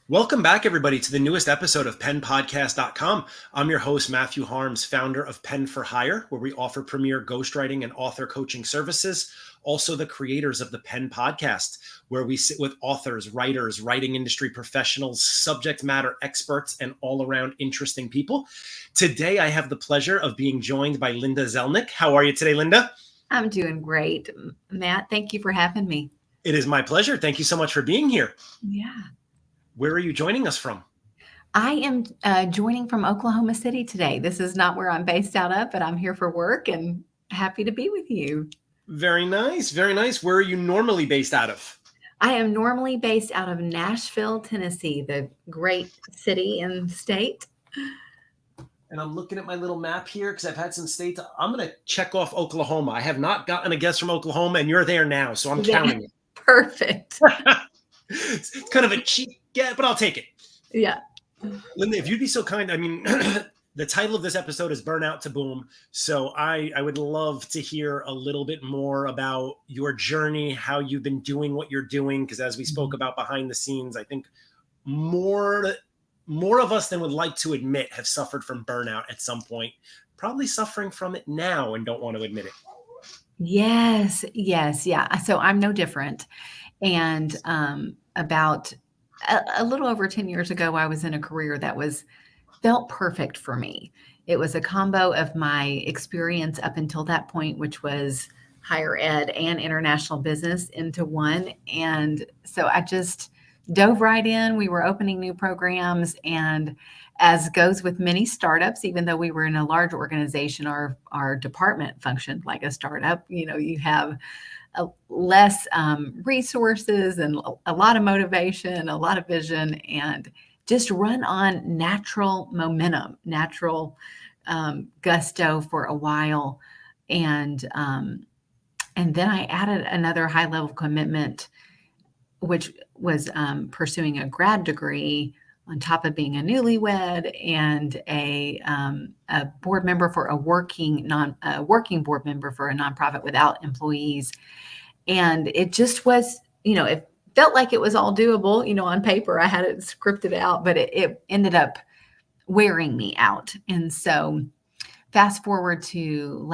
Welcome back, everybody, to the newest episode of PenPodcast.com. I'm your host, Matthew Harms, founder of Pen for Hire, where we offer premier ghostwriting and author coaching services. Also, the creators of the Pen Podcast, where we sit with authors, writers, writing industry professionals, subject matter experts, and all around interesting people. Today, I have the pleasure of being joined by Linda Zelnik. How are you today, Linda? I'm doing great, Matt. Thank you for having me. It is my pleasure. Thank you so much for being here. Yeah. Where are you joining us from? I am joining from Oklahoma City today. This is not where I'm based out of, but I'm here for work and happy to be with you. Very nice. Very nice. Where are you normally based out of? I am normally based out of Nashville, Tennessee, the great city and state. And I'm looking at my little map here because I've had some states. I'm going to check off Oklahoma. I have not gotten a guess from Oklahoma, and you're there now, so I'm counting it. Perfect. It's kind of a cheap get, but I'll take it. Yeah. Linda, if you'd be so kind, the title of this episode is Burnout to Boom. So I would love to hear a little bit more about your journey, how you've been doing what you're doing. Because as we spoke about behind the scenes, I think more of us than would like to admit have suffered from burnout at some point, probably suffering from it now and don't want to admit it. Yes. Yeah. So I'm no different. And about a little over 10 years ago, I was in a career that felt perfect for me. It was a combo of my experience up until that point, which was higher ed and international business into one. And so I just dove right in. We were opening new programs, and as goes with many startups, even though we were in a large organization, our department functioned like a startup. You have less resources and a lot of motivation, a lot of vision, and just run on natural momentum, natural gusto for a while. And then I added another high level commitment, which was pursuing a grad degree on top of being a newlywed and a board member for a working board member for a nonprofit without employees. And it just was, it felt like it was all doable, on paper. I had it scripted out, but it ended up wearing me out. And so fast forward to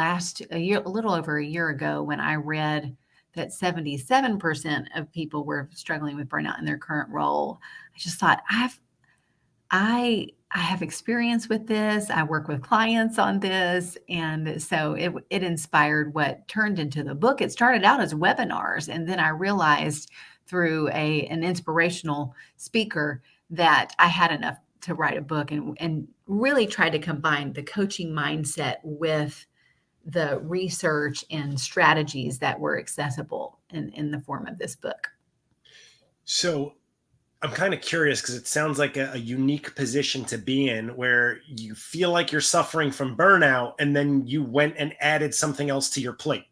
a little over a year ago, when I read that 77% of people were struggling with burnout in their current role, I just thought, I have experience with this. I work with clients on this. And so it inspired what turned into the book. It started out as webinars. And then I realized through an inspirational speaker that I had enough to write a book, and really tried to combine the coaching mindset with the research and strategies that were accessible in the form of this book. So I'm kind of curious, because it sounds like a unique position to be in, where you feel like you're suffering from burnout and then you went and added something else to your plate.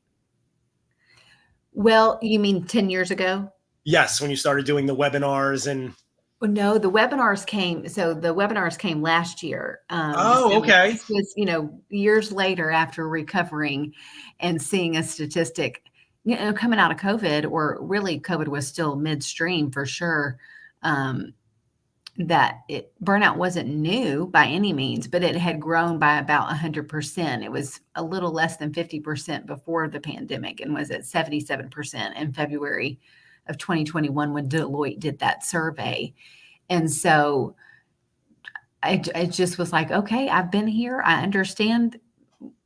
Well, you mean 10 years ago? Yes, when you started doing the webinars and... No, the webinars came last year. Okay. This was, years later after recovering and seeing a statistic, coming out of COVID, or really COVID was still midstream for sure. That burnout wasn't new by any means, but it had grown by about 100%. It was a little less than 50% before the pandemic, and was at 77% in February of 2021 when Deloitte did that survey. And so I just was like, okay, I've been here. I understand,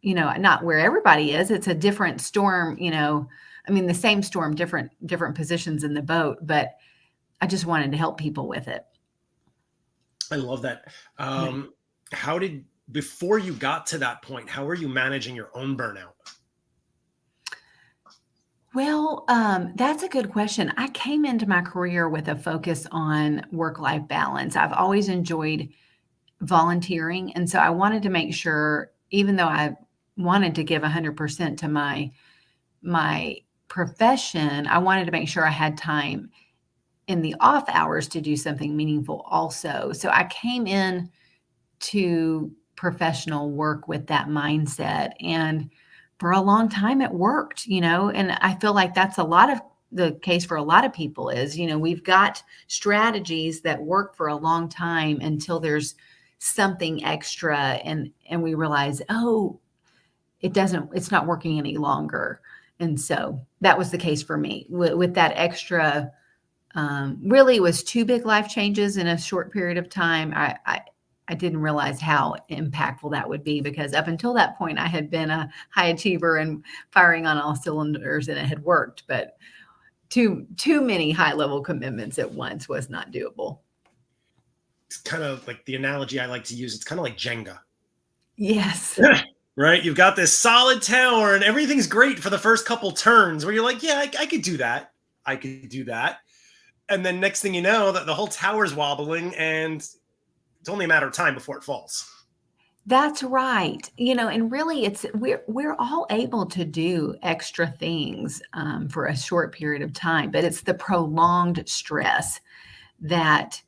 not where everybody is. It's a different storm, the same storm, different positions in the boat, but I just wanted to help people with it. I love that. Before you got to that point, how were you managing your own burnout? Well, that's a good question. I came into my career with a focus on work-life balance. I've always enjoyed volunteering. And so I wanted to make sure, even though I wanted to give 100% to my profession, I wanted to make sure I had time in the off hours to do something meaningful also. So I came in to professional work with that mindset. And for a long time it worked, and I feel like that's a lot of the case for a lot of people is, we've got strategies that work for a long time until there's something extra and we realize, oh, it's not working any longer. And so that was the case for me with that extra. Really, it was two big life changes in a short period of time. I didn't realize how impactful that would be, because up until that point, I had been a high achiever and firing on all cylinders, and it had worked. But too many high level commitments at once was not doable. It's kind of like the analogy I like to use. It's kind of like Jenga. Yes. Right? You've got this solid tower and everything's great for the first couple turns where you're like, yeah, I could do that. I could do that. And then next thing you know, that the whole tower's wobbling and it's only a matter of time before it falls. That's right. And really we're all able to do extra things for a short period of time, but it's the prolonged stress that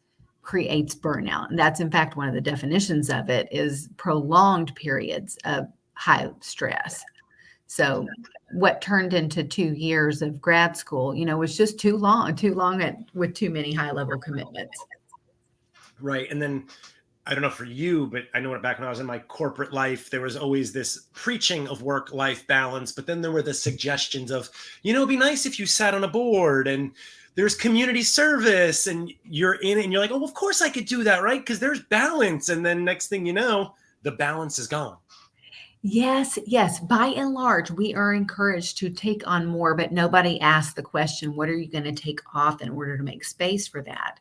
creates burnout. And that's in fact one of the definitions of it is prolonged periods of high stress. So what turned into 2 years of grad school, was just too long with too many high level commitments. Right. And then I don't know for you, but I know back when I was in my corporate life, there was always this preaching of work-life balance, but then there were the suggestions of, it'd be nice if you sat on a board and there's community service and you're in it and you're like, oh, of course I could do that, right? Because there's balance. And then next thing you know, the balance is gone. Yes. By and large, we are encouraged to take on more, but nobody asks the question, what are you going to take off in order to make space for that?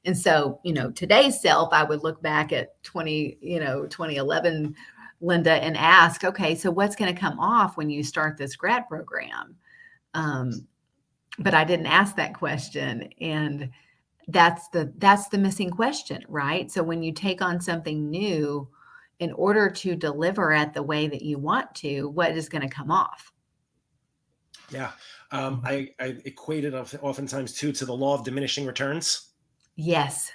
And so, today's self, I would look back at 2011, Linda, and ask, okay, so what's going to come off when you start this grad program? But I didn't ask that question. And that's the missing question, right? So when you take on something new, in order to deliver at the way that you want to, what is going to come off? Yeah. I equate it oftentimes too to the law of diminishing returns. Yes.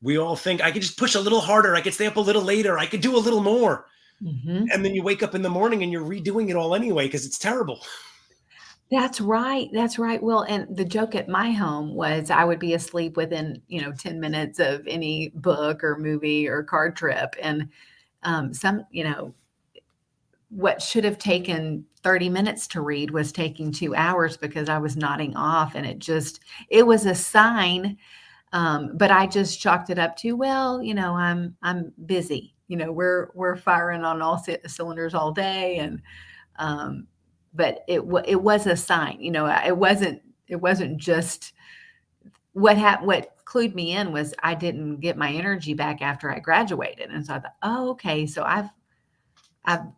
We all think I could just push a little harder. I could stay up a little later. I could do a little more. Mm-hmm. And then you wake up in the morning and you're redoing it all anyway, because it's terrible. That's right. Well, and the joke at my home was I would be asleep within, 10 minutes of any book or movie or car trip. And what should have taken 30 minutes to read was taking 2 hours because I was nodding off. And it was a sign. But I just chalked it up to, well, I'm busy, we're firing on all cylinders all day. And, but it was a sign, it wasn't just what clued me in was I didn't get my energy back after I graduated. And so I thought, oh, okay. So I've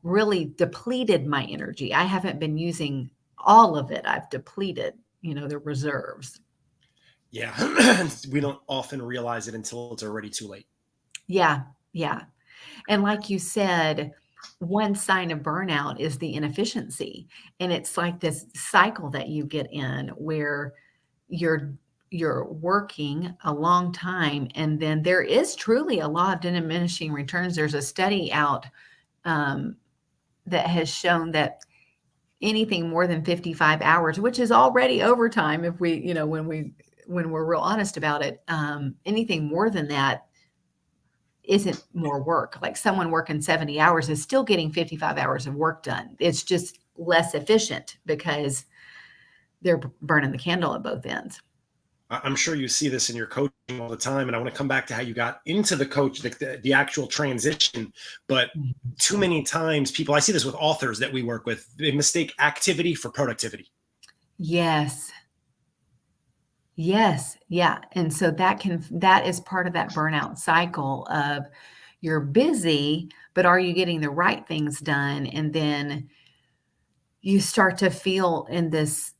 really depleted my energy. I haven't been using all of it. I've depleted, the reserves. Yeah. We don't often realize it until it's already too late. Yeah. And like you said, one sign of burnout is the inefficiency. And it's like this cycle that you get in where you're working a long time. And then there is truly a law of diminishing returns. There's a study out that has shown that anything more than 55 hours, which is already overtime if we, when we're real honest about it, anything more than that isn't more work. Like someone working 70 hours is still getting 55 hours of work done. It's just less efficient because they're burning the candle at both ends. I'm sure you see this in your coaching all the time. And I want to come back to how you got into the actual transition. But too many times I see this with authors that we work with, they mistake activity for productivity. Yes. Yeah. And so that is part of that burnout cycle of you're busy, but are you getting the right things done? And then you start to feel in this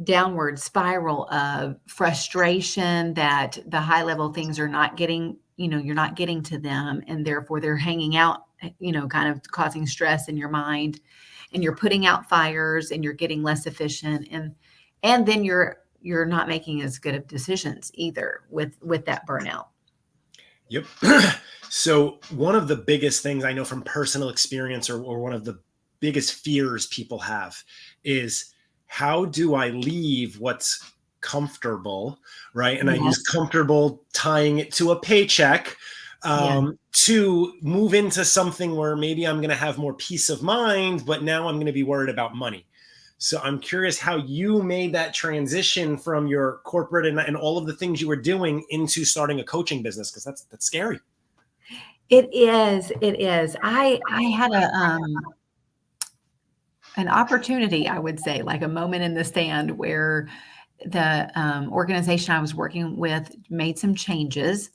downward spiral of frustration that the high level things are not getting, you're not getting to them. And therefore they're hanging out, kind of causing stress in your mind, and you're putting out fires and you're getting less efficient. And then you're not making as good of decisions either with that burnout. Yep. So one of the biggest things I know from personal experience, or one of the biggest fears people have, is how do I leave what's comfortable, right? And I use Yes. comfortable tying it to a paycheck, Yeah. to move into something where maybe I'm going to have more peace of mind, but now I'm going to be worried about money. So I'm curious how you made that transition from your corporate and all of the things you were doing into starting a coaching business, because that's scary. It is. It is. I had an opportunity, I would say, like a moment in the stand where the organization I was working with made some changes,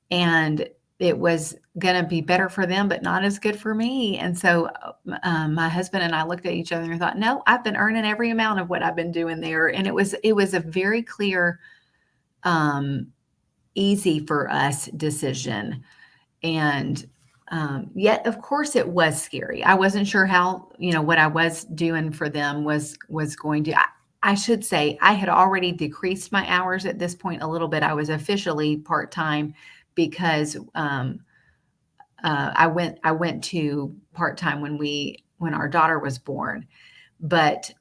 and it was going to be better for them, but not as good for me. And so my husband and I looked at each other and thought, no, I've been earning every amount of what I've been doing there. And it was a very clear, um, easy for us decision. And yet, of course, it was scary. I wasn't sure how, what I was doing for them was going to. I should say I had already decreased my hours at this point a little bit. I was officially part time because I went to part time when our daughter was born, but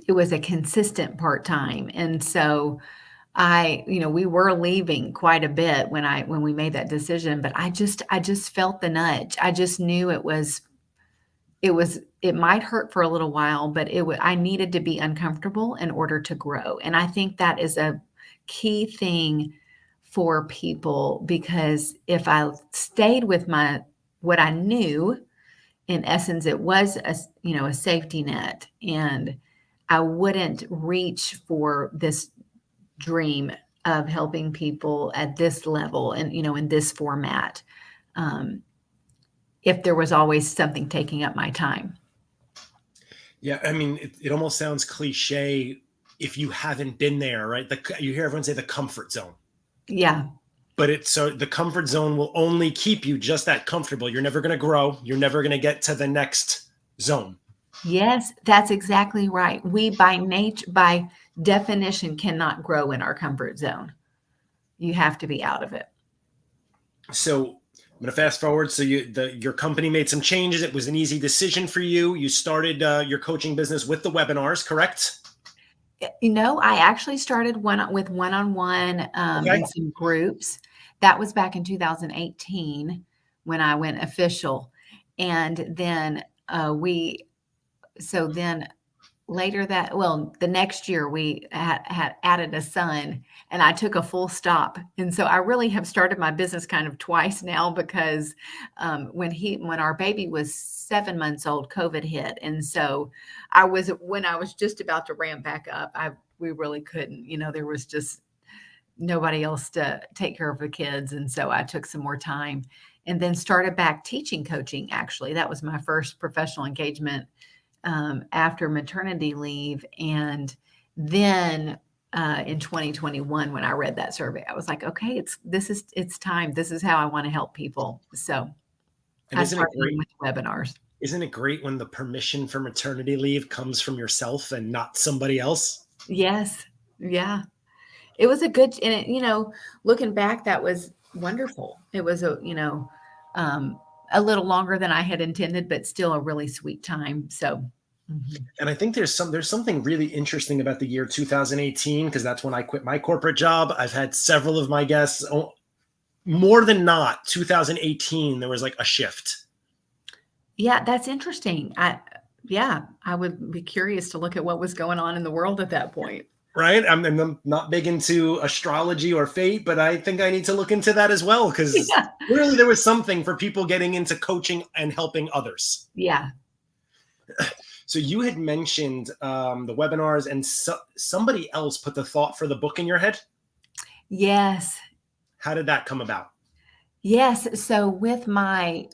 it was a consistent part time, and so we were leaving quite a bit when we made that decision, but I just felt the nudge. I just knew it might hurt for a little while, but I needed to be uncomfortable in order to grow. And I think that is a key thing for people, because if I stayed with what I knew, in essence, it was a safety net, and I wouldn't reach for this dream of helping people at this level and, in this format, um, if there was always something taking up my time. Yeah, I mean, it almost sounds cliche if you haven't been there, right? You hear everyone say the comfort zone, Yeah. but so the comfort zone will only keep you just that comfortable. You're never going to grow. You're never going to get to the next zone. Yes, that's exactly right. We by definition, cannot grow in our comfort zone. You have to be out of it. So I'm going to fast forward. So your company made some changes. It was an easy decision for you. You started your coaching business with the webinars, correct? I actually started with one-on-one, Okay. and some groups. That was back in 2018 when I went official. And then then later the next year we had added a son, and I took a full stop. And so I really have started my business kind of twice now, because when our baby was 7 months old, COVID hit. And so when I was just about to ramp back up, we really couldn't, there was just nobody else to take care of the kids. And so I took some more time and then started back teaching coaching. Actually, that was my first professional engagement after maternity leave. And then in 2021, when I read that survey, I was like, okay, it's time. This is how I want to help people. So And I isn't it started great? with webinars. Isn't it great when the permission for maternity leave comes from yourself and not somebody else? Yes. Yeah. It was looking back, that was wonderful. It was a little longer than I had intended, but still a really sweet time. So, mhm. And I think there's something really interesting about the year 2018, because that's when I quit my corporate job. I've had several of my guests, more than not, 2018 there was like a shift. Yeah, that's interesting. I would be curious to look at what was going on in the world at that point. Right? I'm not big into astrology or fate, but I think I need to look into that as well, because Yeah. clearly there was something for people getting into coaching and helping others. Yeah. So you had mentioned the webinars, and somebody else put the thought for the book in your head. Yes. How did that come about? Yes. So with my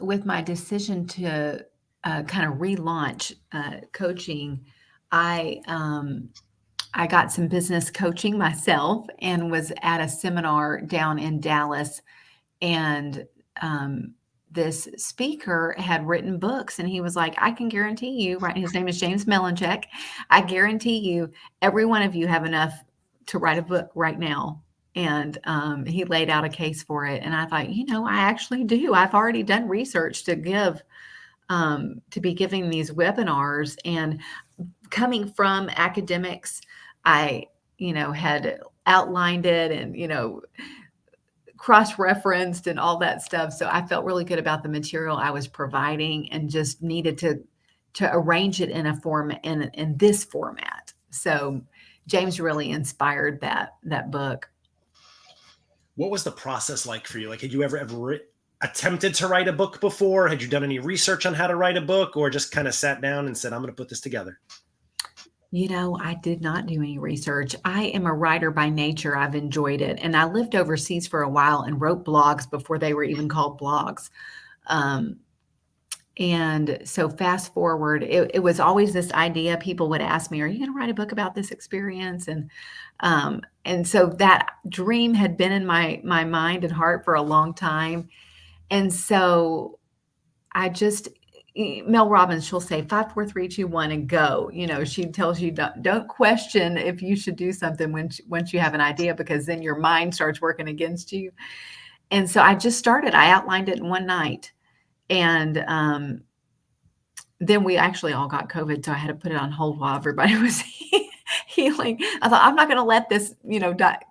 decision to kind of relaunch coaching, I I got some business coaching myself and was at a seminar down in Dallas, and this speaker had written books, and he was like, I can guarantee you, right? His name is James Melanchek. I guarantee you, every one of you have enough to write a book right now. And he laid out a case for it. And I thought, I actually do. I've already done research to be giving these webinars. And coming from academics, I, had outlined it and, cross-referenced and all that stuff. So I felt really good about the material I was providing and just needed to arrange it in a form in this format. So James really inspired that book. What was the process like for you? Like, had you ever attempted to write a book before? Had you done any research on how to write a book, or just kind of sat down and said, I'm going to put this together? I did not do any research. I am a writer by nature. I've enjoyed it. And I lived overseas for a while and wrote blogs before they were even called blogs. And so fast forward, it was always this idea. People would ask me, are you going to write a book about this experience? And so that dream had been in my mind and heart for a long time. And so I just, Mel Robbins, she'll say 5, 4, 3, 2, 1, and go. She tells you don't question if you should do something once you have an idea, because then your mind starts working against you. And so I just started. I outlined it in one night, and then we actually all got COVID, so I had to put it on hold while everybody was healing. I thought, I'm not going to let this,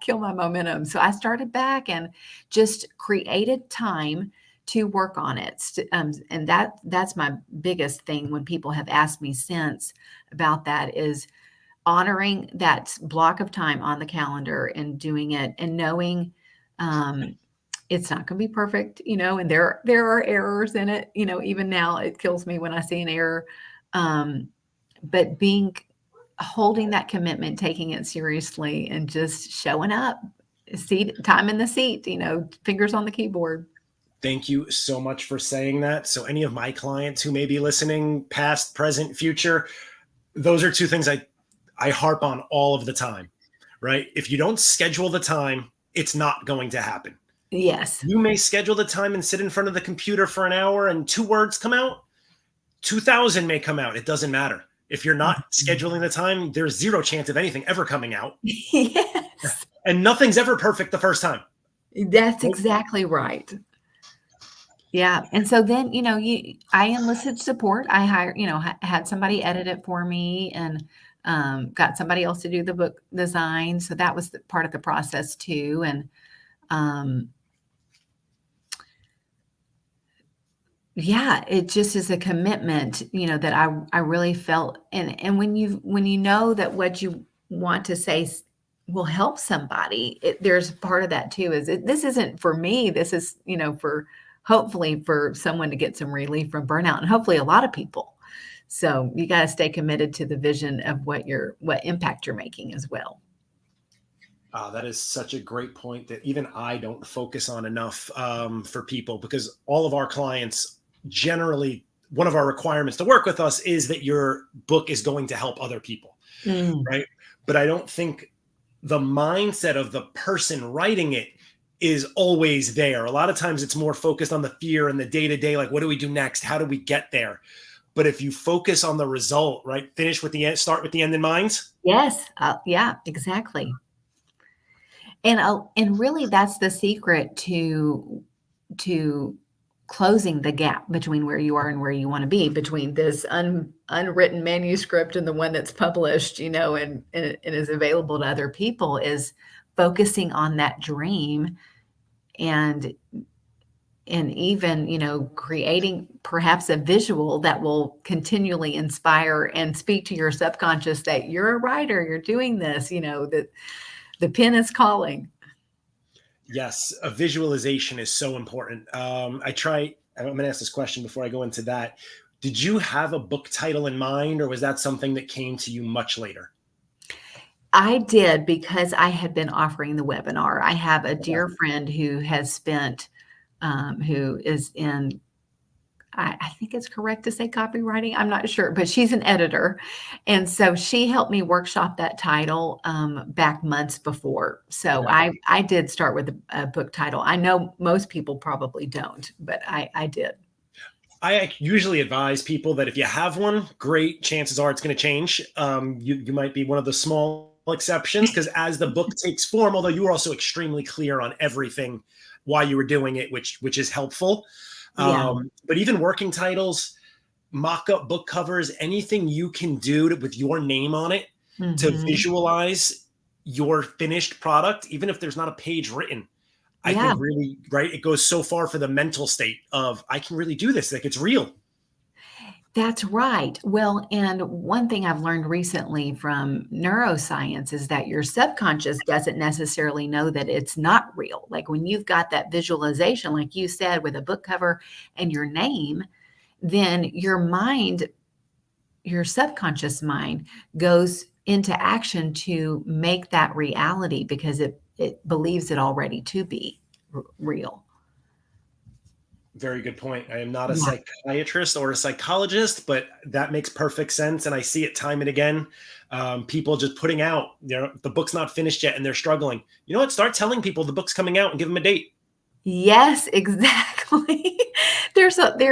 kill my momentum. So I started back and just created time to work on it. And that's my biggest thing when people have asked me since about that, is honoring that block of time on the calendar and doing it and knowing it's not going to be perfect, and there are errors in it. Even now it kills me when I see an error. But holding that commitment, taking it seriously, and just showing up, time in the seat, fingers on the keyboard. Thank you so much for saying that. So any of my clients who may be listening, past, present, future, those are two things I harp on all of the time, right? If you don't schedule the time, it's not going to happen. Yes. You may schedule the time and sit in front of the computer for an hour and 2 words come out. 2,000 may come out. It doesn't matter. If you're not scheduling the time, there's zero chance of anything ever coming out. Yes. And nothing's ever perfect the first time. That's exactly right. Yeah. And so then, I enlisted support. I hired, had somebody edit it for me, and got somebody else to do the book design. So that was part of the process too. And yeah, it just is a commitment, that I really felt. And when you know that what you want to say will help somebody, there's part of that too, this isn't for me. This is, hopefully for someone to get some relief from burnout, and hopefully a lot of people. So you got to stay committed to the vision of what impact you're making as well. That is such a great point that even I don't focus on enough for people, because all of our clients, generally, one of our requirements to work with us is that your book is going to help other people, right? But I don't think the mindset of the person writing it is always there. A lot of times it's more focused on the fear and the day-to-day, like, what do we do next? How do we get there? But if you focus on the result, right? Finish with the end, start with the end in mind. Yes. Yeah, exactly. And really that's the secret to closing the gap between where you are and where you want to be, between this unwritten manuscript and the one that's published, and is available to other people, is focusing on that dream, and even, creating perhaps a visual that will continually inspire and speak to your subconscious that you're a writer, you're doing this, that the pen is calling. Yes, a visualization is so important. I'm going to ask this question before I go into that. Did you have a book title in mind, or was that something that came to you much later? I did, because I had been offering the webinar. I have a dear friend who has spent, who is in, I think it's correct to say copywriting. I'm not sure, but she's an editor. And so she helped me workshop that title back months before. So I did start with a book title. I know most people probably don't, but I did. I usually advise people that if you have one, great, chances are it's going to change. You might be one of the small exceptions, because as the book takes form, although you were also extremely clear on everything, why you were doing it, which is helpful. Yeah. But even working titles, mock-up book covers, anything you can do with your name on it to Mhm. visualize your finished product, even if there's not a page written, I Yeah. think really, right, it goes so far for the mental state of, I can really do this, like it's real. That's right. Well, and one thing I've learned recently from neuroscience is that your subconscious doesn't necessarily know that it's not real. Like when you've got that visualization, like you said, with a book cover and your name, then your mind, your subconscious mind goes into action to make that reality because it believes it already to be real. Very good point. I am not a Yeah. psychiatrist or a psychologist, but that makes perfect sense. And I see it time and again. People just putting out, the book's not finished yet and they're struggling. You know what? Start telling people the book's coming out and give them a date. Yes, exactly. There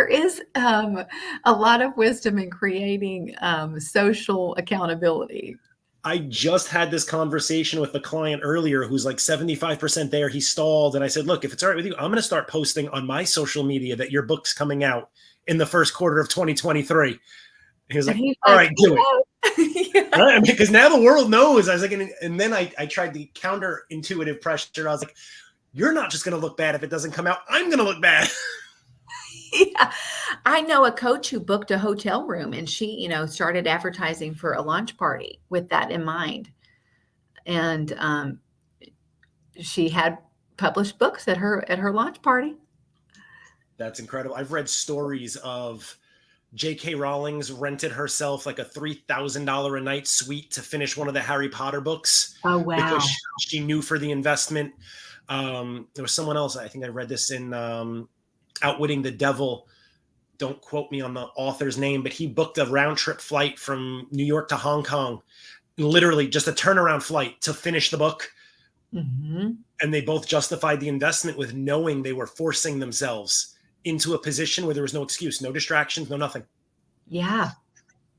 is, a lot of wisdom in creating, social accountability. I just had this conversation with a client earlier who's like 75% there. He stalled. And I said, look, if it's all right with you, I'm going to start posting on my social media that your book's coming out in the first quarter of 2023. He was And like, he's all like, right, do it. "Yeah." Right? Because now the world knows. I was like, and then I tried the counterintuitive pressure. I was like, you're not just going to look bad if it doesn't come out. I'm going to look bad. Yeah. I know a coach who booked a hotel room, and she, started advertising for a launch party with that in mind. And, she had published books at her launch party. That's incredible. I've read stories of J.K. Rowling's rented herself like a $3,000 a night suite to finish one of the Harry Potter books Oh, because wow. she knew for the investment. There was someone else. I think I read this in Outwitting the Devil. Don't quote me on the author's name, but he booked a round trip flight from New York to Hong Kong, literally just a turnaround flight to finish the book. Mhm. And they both justified the investment with knowing they were forcing themselves into a position where there was no excuse, no distractions, no nothing. Yeah.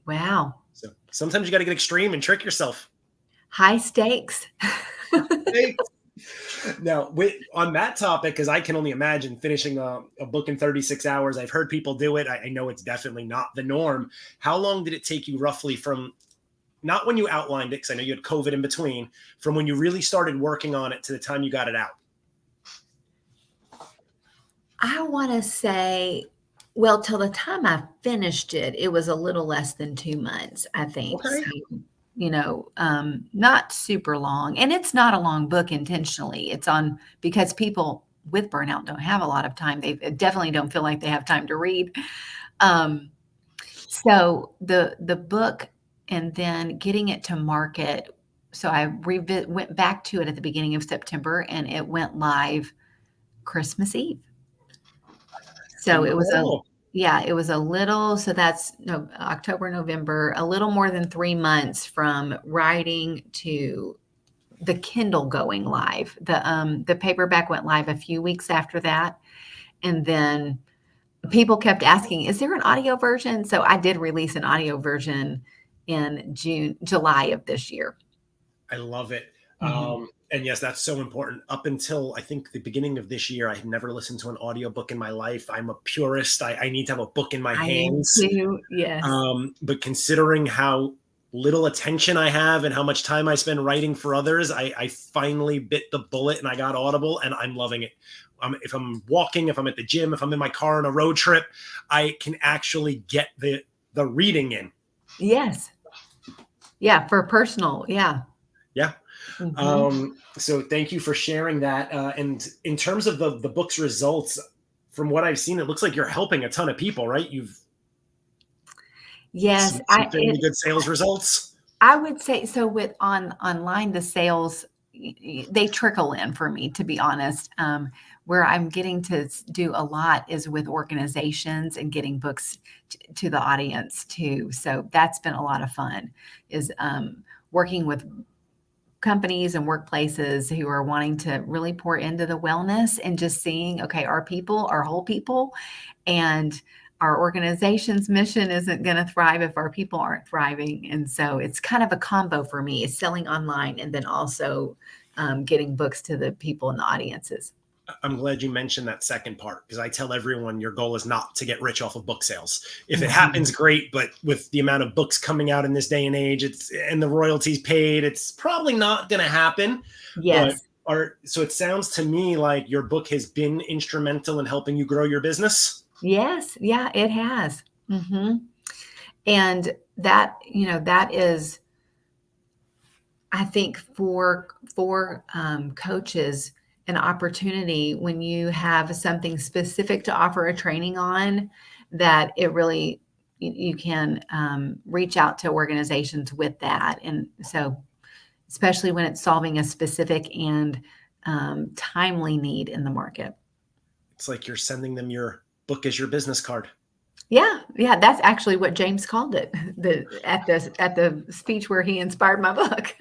Wow. So sometimes you got to get extreme and trick yourself. High stakes. Hey. Now, on that topic, because I can only imagine finishing a book in 36 hours. I've heard people do it. I know it's definitely not the norm. How long did it take you roughly from not when you outlined it, because I know you had COVID in between, from when you really started working on it to the time you got it out? I wanna say, well, till the time I finished it, it was a little less than 2 months, I think. So, Okay. not super long, and it's not a long book intentionally. It's on because people with burnout don't have a lot of time. They definitely don't feel like they have time to read. Um, so the book and then getting it to market, so I went back to it at the beginning of September, and it went live Christmas Eve. So it was a Incredible. yeah, it was a little so that's no October, November, a little more than 3 months from writing to the Kindle going live. The paperback went live a few weeks after that, and then people kept asking, "Is there an audio version?" So I did release an audio version in July of this year. I love it. Mhm. And yes, that's so important. Up until I think the beginning of this year, I had never listened to an audiobook in my life. I'm a purist. I need to have a book in my I am hands. too, yes. But considering how little attention I have and how much time I spend writing for others, I finally bit the bullet and I got Audible and I'm loving it. If I'm walking, if I'm at the gym, if I'm in my car on a road trip, I can actually get the reading in. Yes. Yeah, for personal, yeah. Yeah. Mhm. So thank you for sharing that. And in terms of the book's results, from what I've seen, it looks like you're helping a ton of people, right? You've Yes, some fairly good sales results. I would say so with online, the sales, they trickle in for me, to be honest. Where I'm getting to do a lot is with organizations and getting books to the audience too. So that's been a lot of fun is working with companies and workplaces who are wanting to really pour into the wellness and just seeing, okay, our people are whole people and our organization's mission isn't going to thrive if our people aren't thriving. And so it's kind of a combo for me. It's selling online and then also getting books to the people in the audiences. I'm glad you mentioned that second part, because I tell everyone your goal is not to get rich off of book sales. If it Mhm. happens, great. But with the amount of books coming out in this day and age, and the royalties paid, it's probably not going to happen. But Yes. so it sounds to me like your book has been instrumental in helping you grow your business. Yes. Yeah, it has. And that, that is, I think for coaches, an opportunity when you have something specific to offer a training on, that it really you can reach out to organizations with that, and so especially when it's solving a specific and timely need in the market. It's like you're sending them your book as your business card. Yeah, yeah, that's actually what James called it at the speech where he inspired my book.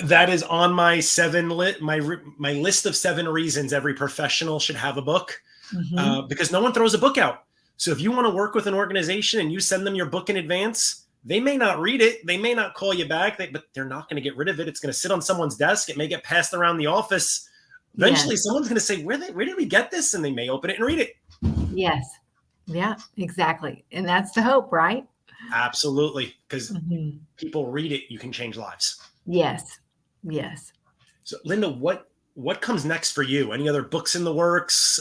That is on my my list of 7 reasons every professional should have a book, Hmm. because no one throws a book out. So if you want to work with an organization and you send them your book in advance, they may not read it, they may not call you back, but they're not going to get rid of it. It's going to sit on someone's desk. It may get passed around the office. Eventually, Yes, someone's going to say, where did we get this? And they may open it and read it. yes, yeah, exactly, and that's the hope, right? Absolutely, because Hmm. people read it, you can change lives. Yes, yes. So, Linda, what comes next for you? Any other books in the works?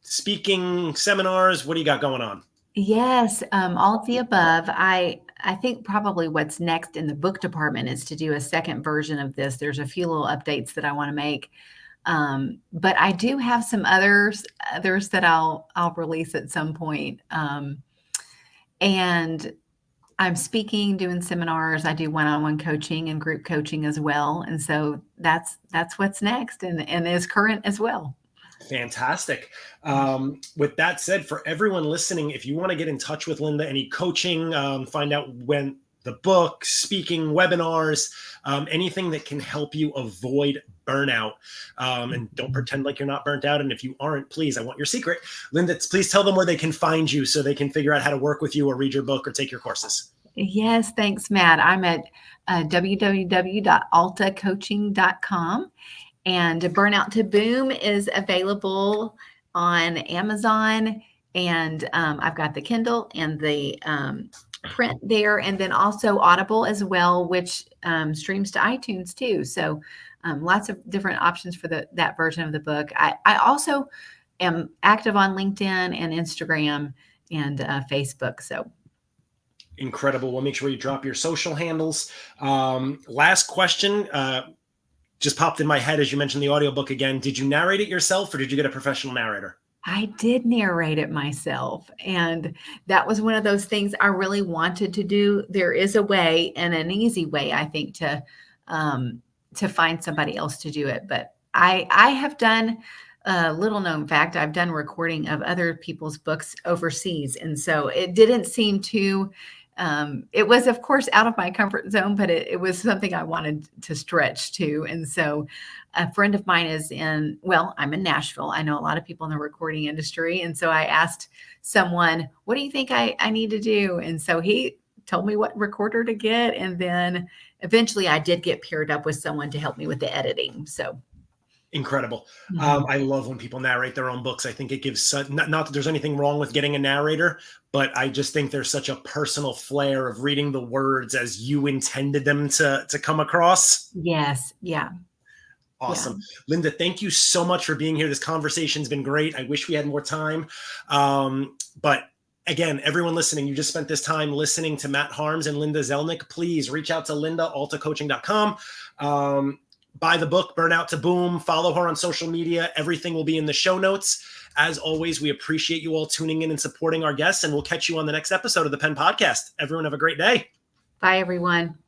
Speaking, seminars? What do you got going on? Yes, all of the above. I think probably what's next in the book department is to do a second version of this. There's a few little updates that I want to make, but I do have some others that I'll release at some point. And I'm speaking, doing seminars. I do one-on-one coaching and group coaching as well, and so that's what's next, and is current as well. Fantastic. With that said, for everyone listening, if you want to get in touch with Linda, any coaching, find out when the book, speaking, webinars, anything that can help you avoid burnout. And don't pretend like you're not burnt out. And if you aren't, please, I want your secret. Linda, please tell them where they can find you so they can figure out how to work with you or read your book or take your courses. Yes, thanks, Matt. I'm at www.altacoaching.com, and Burnout to Boom is available on Amazon. And I've got the Kindle and the print there, and then also Audible as well, which streams to iTunes too. So lots of different options for that version of the book. I also am active on LinkedIn and Instagram and Facebook. So Incredible. We'll make sure you drop your social handles. Last question. Just popped in my head as you mentioned the audiobook again. Did you narrate it yourself or did you get a professional narrator? I did narrate it myself, and that was one of those things I really wanted to do. There is a way, and an easy way, I think, to find somebody else to do it. But I have done a little known fact. I've done recording of other people's books overseas, and so it didn't seem too. It was, of course, out of my comfort zone, but it was something I wanted to stretch to. And so a friend of mine I'm in Nashville. I know a lot of people in the recording industry. And so I asked someone, what do you think I need to do? And so he told me what recorder to get. And then eventually I did get paired up with someone to help me with the editing. So, Incredible. mhm. I love when people narrate their own books. I think it gives not that there's anything wrong with getting a narrator, but I just think there's such a personal flair of reading the words as you intended them to come across. Yes. Yeah. Yeah. Awesome. Linda, thank you so much for being here. This conversation's been great. I wish we had more time. But again, everyone listening, you just spent this time listening to Matt Harms and Linda Zelnik. Please reach out to Linda, altacoaching.com. Buy the book, Burnout to Boom. Follow her on social media. Everything will be in the show notes. As always, we appreciate you all tuning in and supporting our guests, and we'll catch you on the next episode of the Pen Podcast. Everyone have a great day. Bye, everyone.